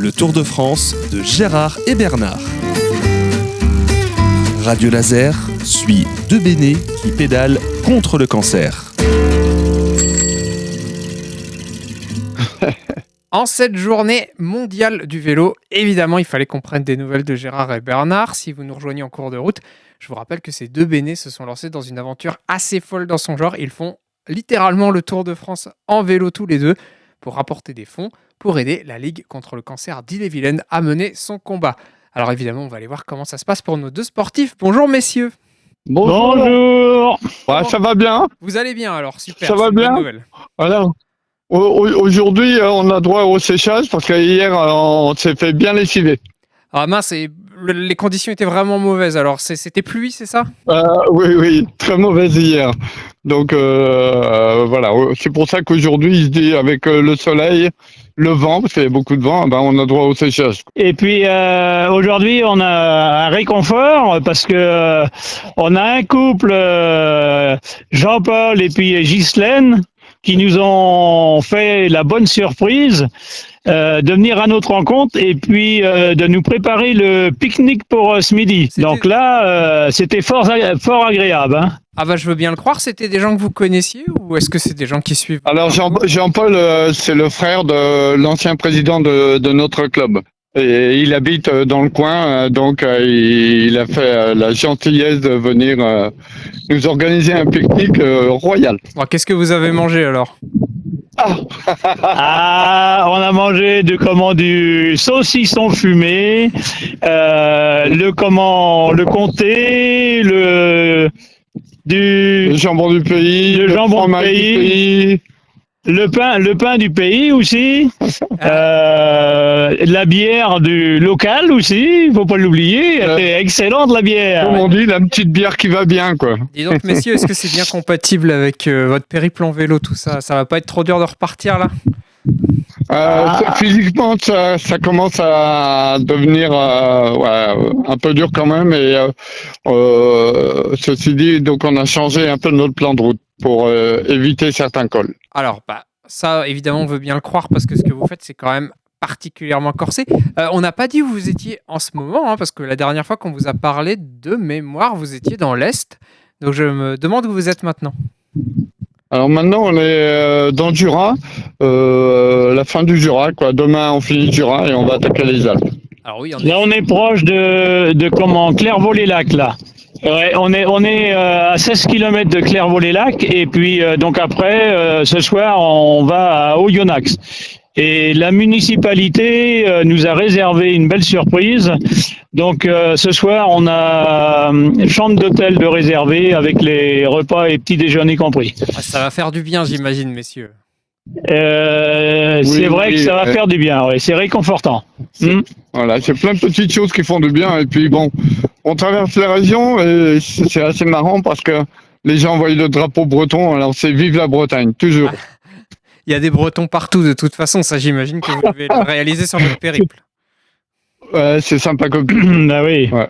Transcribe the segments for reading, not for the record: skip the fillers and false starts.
le Tour de France de Gérard et Bernard. Radio Laser suit deux bénés qui pédalent contre le cancer. En cette journée mondiale du vélo, évidemment, il fallait qu'on prenne des nouvelles de Gérard et Bernard. Si vous nous rejoignez en cours de route, je vous rappelle que ces deux bénés se sont lancés dans une aventure assez folle dans son genre. Ils font littéralement le Tour de France en vélo tous les deux pour rapporter des fonds pour aider la Ligue contre le cancer d'Ille-et-Vilaine à mener son combat. Alors évidemment, on va aller voir comment ça se passe pour nos deux sportifs. Bonjour messieurs. Bonjour. Ouais, ça va bien. Vous allez bien alors, super. Ça va bien. Bonne nouvelle. Voilà. Aujourd'hui, on a droit au séchage parce que hier, on s'est fait bien lessiver. Ah mince, les conditions étaient vraiment mauvaises. Alors c'était pluie, c'est ça ? Oui, très mauvaise hier. Donc voilà, c'est pour ça qu'aujourd'hui, il se dit avec le soleil, le vent, parce qu'il y a beaucoup de vent, on a droit au séchage. Et puis aujourd'hui, on a un réconfort parce que on a un couple, Jean-Paul et puis Ghislaine, qui nous ont fait la bonne surprise de venir à notre rencontre et puis de nous préparer le pique-nique pour ce midi. Donc là, c'était fort agréable. Hein. Ah bah je veux bien le croire, c'était des gens que vous connaissiez ou est-ce que c'est des gens qui suivent ? Alors Jean-Paul, c'est le frère de l'ancien président de notre club. Et il habite dans le coin, donc il a fait la gentillesse de venir nous organiser un pique-nique royal. Bon, qu'est-ce que vous avez mangé alors ? On a mangé du saucisson fumé, le comté, le jambon du pays, le jambon du pays. Le pain du pays aussi, la bière du local aussi, faut pas l'oublier, elle est excellente la bière. Comme on dit, la petite bière qui va bien quoi. Dis donc messieurs, est-ce que c'est bien compatible avec votre périple en vélo tout ça ? Ça va pas être trop dur de repartir là ? Physiquement, ça commence à devenir un peu dur quand même. Et ceci dit, donc on a changé un peu notre plan de route pour éviter certains cols. Alors, ça, évidemment, on veut bien le croire parce que ce que vous faites, c'est quand même particulièrement corsé. On n'a pas dit où vous étiez en ce moment, hein, parce que la dernière fois qu'on vous a parlé de mémoire, vous étiez dans l'Est. Donc, je me demande où vous êtes maintenant. Alors maintenant, on est dans le Jura, la fin du Jura, quoi. Demain, on finit le Jura et on va attaquer les Alpes. Alors oui, là, on est proche de Clairvaux-les-Lacs, là. Ouais, on est à 16 km de Clairvaux-les-Lacs et puis donc après, ce soir, on va à Oyonnax. Et la municipalité nous a réservé une belle surprise. Donc ce soir, on a une chambre d'hôtel de réservée avec les repas et petits déjeuners compris. Ça va faire du bien, j'imagine, messieurs. C'est vrai que ça va faire du bien, ouais. C'est réconfortant. Voilà, c'est plein de petites choses qui font du bien. Et puis bon, on traverse la région et c'est assez marrant parce que les gens voient le drapeau breton. Alors c'est vive la Bretagne, toujours. Il y a des Bretons partout de toute façon, ça j'imagine que vous devez le réaliser sur votre périple. Ouais, c'est sympa comme. Ah oui. Ouais.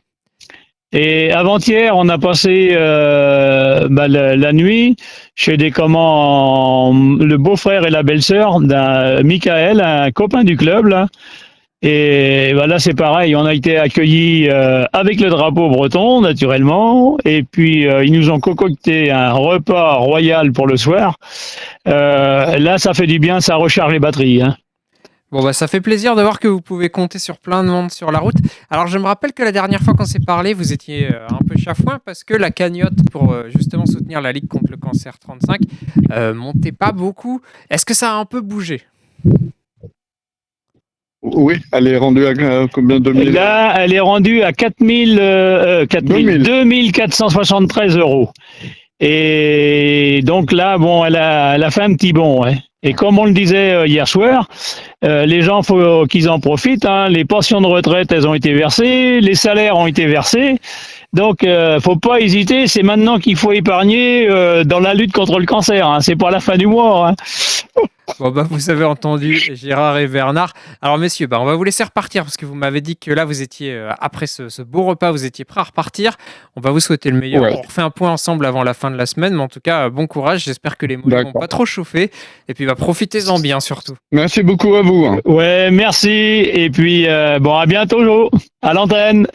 Et avant-hier, on a passé la nuit chez le beau-frère et la belle-sœur d'un Michael, un copain du club là. Et là c'est pareil, on a été accueillis avec le drapeau breton naturellement, et puis ils nous ont concocté un repas royal pour le soir. Là ça fait du bien, ça recharge les batteries. Hein. Bon ça fait plaisir de voir que vous pouvez compter sur plein de monde sur la route. Alors je me rappelle que la dernière fois qu'on s'est parlé, vous étiez un peu chafouin parce que la cagnotte pour justement soutenir la Ligue contre le cancer 35 montait pas beaucoup. Est-ce que ça a un peu bougé ? Oui, elle est rendue à combien 2000 ? Là, elle est rendue à 2473 €. Et donc là, bon, elle a fait un petit bond. Hein. Et comme on le disait hier soir, les gens, faut qu'ils en profitent. Hein. Les pensions de retraite, elles ont été versées, les salaires ont été versés. Donc, faut pas hésiter. C'est maintenant qu'il faut épargner dans la lutte contre le cancer. Hein. C'est pas la fin du mois. Hein. Bon, bah, vous avez entendu Gérard et Bernard. Alors, messieurs, bah, on va vous laisser repartir parce que vous m'avez dit que là, vous étiez, après ce beau repas, vous étiez prêts à repartir. On va vous souhaiter le meilleur. Ouais. On refait un point ensemble avant la fin de la semaine, mais en tout cas, bon courage. J'espère que les mollets vont D'accord. pas trop chauffer. Et puis, bah, profitez-en bien surtout. Merci beaucoup à vous. Hein. Ouais, merci. Et puis, bon, à bientôt, Jo. À l'antenne.